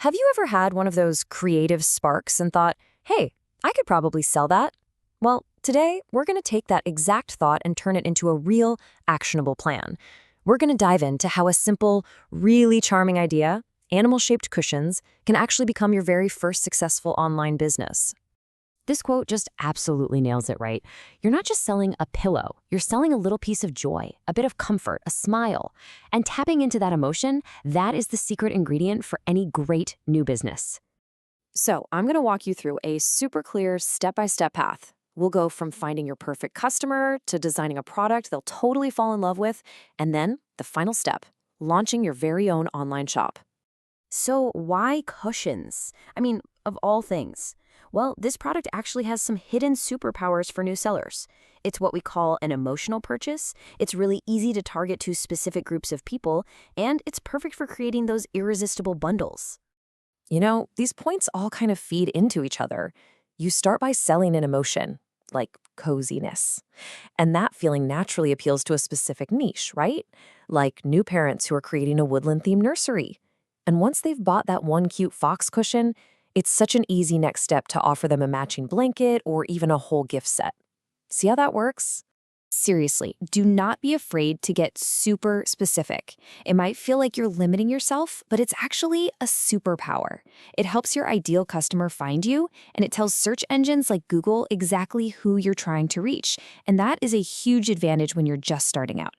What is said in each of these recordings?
Have you ever had one of those creative sparks and thought, hey, I could probably sell that? Well, today we're going to take that exact thought and turn it into a real, actionable plan. We're going to dive into how a simple, really charming idea, animal-shaped cushions, can actually become your very first successful online business. This quote just absolutely nails it right. You're not just selling a pillow, you're selling a little piece of joy, a bit of comfort, a smile. And tapping into that emotion, that is the secret ingredient for any great new business. So I'm going to walk you through a super clear step-by-step path. We'll go from finding your perfect customer to designing a product they'll totally fall in love with, and then the final step, launching your very own online shop. So why cushions? I mean, of all things. Well, this product actually has some hidden superpowers for new sellers. It's what we call an emotional purchase. It's really easy to target to specific groups of people, and it's perfect for creating those irresistible bundles. You know, these points all kind of feed into each other. You start by selling an emotion, like coziness. And that feeling naturally appeals to a specific niche, right? Like new parents who are creating a woodland-themed nursery. And once they've bought that one cute fox cushion, it's such an easy next step to offer them a matching blanket or even a whole gift set. See how that works? Seriously, do not be afraid to get super specific. It might feel like you're limiting yourself, but it's actually a superpower. It helps your ideal customer find you, and it tells search engines like Google exactly who you're trying to reach. And that is a huge advantage when you're just starting out.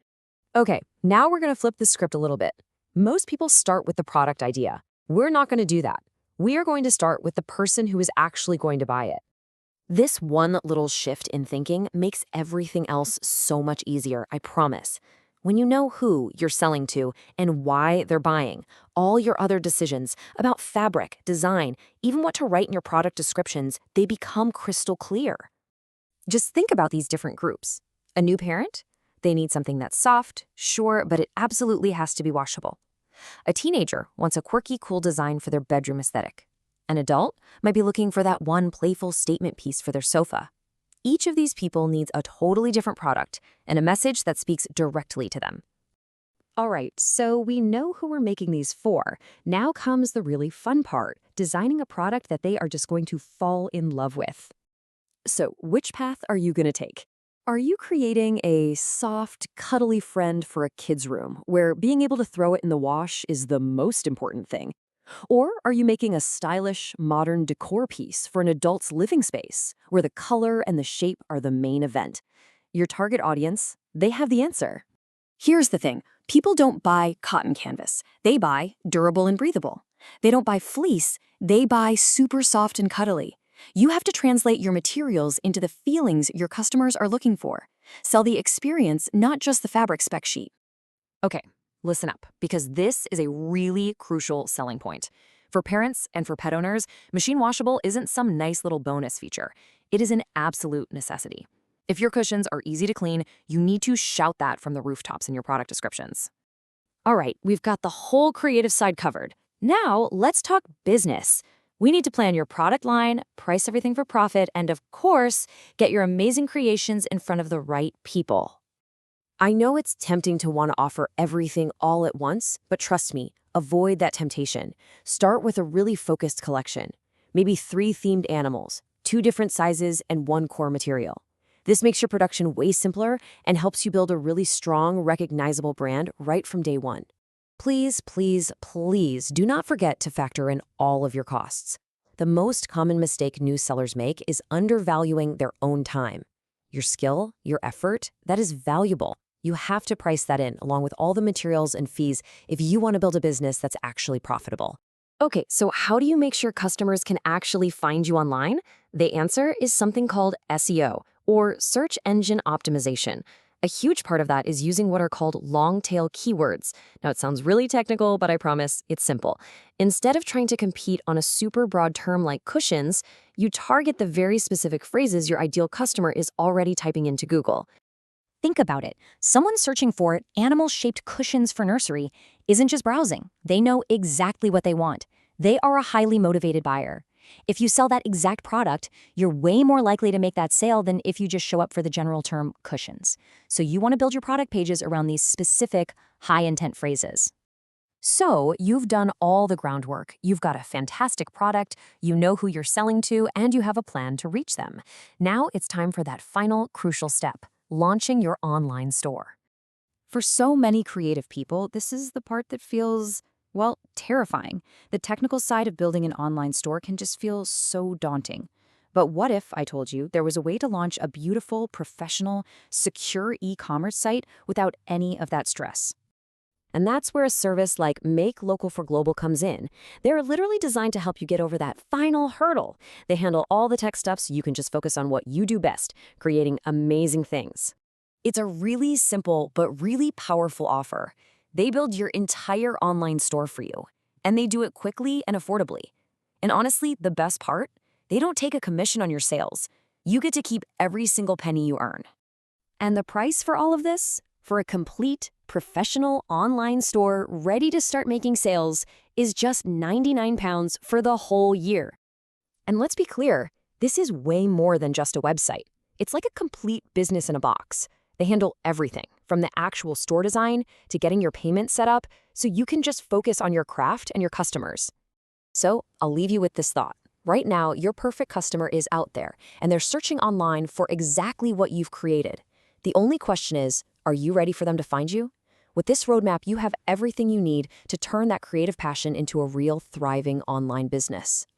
Okay, now we're going to flip the script a little bit. Most people start with the product idea. We're not going to do that. We are going to start with the person who is actually going to buy it. This one little shift in thinking makes everything else so much easier, I promise. When you know who you're selling to and why they're buying, all your other decisions about fabric, design, even what to write in your product descriptions, they become crystal clear. Just think about these different groups. A new parent? They need something that's soft, sure, but it absolutely has to be washable. A teenager wants a quirky, cool design for their bedroom aesthetic. An adult might be looking for that one playful statement piece for their sofa. Each of these people needs a totally different product and a message that speaks directly to them. All right, so we know who we're making these for. Now comes the really fun part, designing a product that they are just going to fall in love with. So which path are you going to take? Are you creating a soft, cuddly friend for a kid's room, where being able to throw it in the wash is the most important thing? Or are you making a stylish, modern decor piece for an adult's living space, where the color and the shape are the main event? Your target audience, they have the answer. Here's the thing. People don't buy cotton canvas. They buy durable and breathable. They don't buy fleece. They buy super soft and cuddly. You have to translate your materials into the feelings your customers are looking for. Sell the experience, not just the fabric spec sheet. Okay, listen up, because this is a really crucial selling point. For parents and for pet owners, machine washable isn't some nice little bonus feature. It is an absolute necessity. If your cushions are easy to clean, you need to shout that from the rooftops in your product descriptions. All right, we've got the whole creative side covered. Now, let's talk business. We need to plan your product line, price everything for profit, and of course, get your amazing creations in front of the right people. I know it's tempting to want to offer everything all at once, but trust me, avoid that temptation. Start with a really focused collection. Maybe 3 themed animals, 2 different sizes, and 1 core material. This makes your production way simpler and helps you build a really strong, recognizable brand right from day one. Please, please, please do not forget to factor in all of your costs. The most common mistake new sellers make is undervaluing their own time. Your skill, your effort, that is valuable. You have to price that in along with all the materials and fees if you want to build a business that's actually profitable. Okay, so how do you make sure customers can actually find you online? The answer is something called SEO, or search engine optimization. A huge part of that is using what are called long-tail keywords. Now, it sounds really technical, but I promise it's simple. Instead of trying to compete on a super broad term like cushions, you target the very specific phrases your ideal customer is already typing into Google. Think about it. Someone searching for animal-shaped cushions for nursery isn't just browsing. They know exactly what they want. They are a highly motivated buyer. If you sell that exact product, you're way more likely to make that sale than if you just show up for the general term cushions. So you want to build your product pages around these specific high-intent phrases. So you've done all the groundwork. You've got a fantastic product, you know who you're selling to, and you have a plan to reach them. Now it's time for that final crucial step, launching your online store. For so many creative people, this is the part that feels, well, terrifying. The technical side of building an online store can just feel so daunting. But what if, I told you, there was a way to launch a beautiful, professional, secure e-commerce site without any of that stress? And that's where a service like Make Local for Global comes in. They're literally designed to help you get over that final hurdle. They handle all the tech stuff so you can just focus on what you do best, creating amazing things. It's a really simple but really powerful offer. They build your entire online store for you, and they do it quickly and affordably. And honestly, the best part? They don't take a commission on your sales. You get to keep every single penny you earn. And the price for all of this? For a complete, professional online store ready to start making sales is just £99 for the whole year. And let's be clear, this is way more than just a website. It's like a complete business in a box. They handle everything, from the actual store design to getting your payments set up, so you can just focus on your craft and your customers. So I'll leave you with this thought. Right now, your perfect customer is out there, and they're searching online for exactly what you've created. The only question is, are you ready for them to find you? With this roadmap, you have everything you need to turn that creative passion into a real, thriving online business.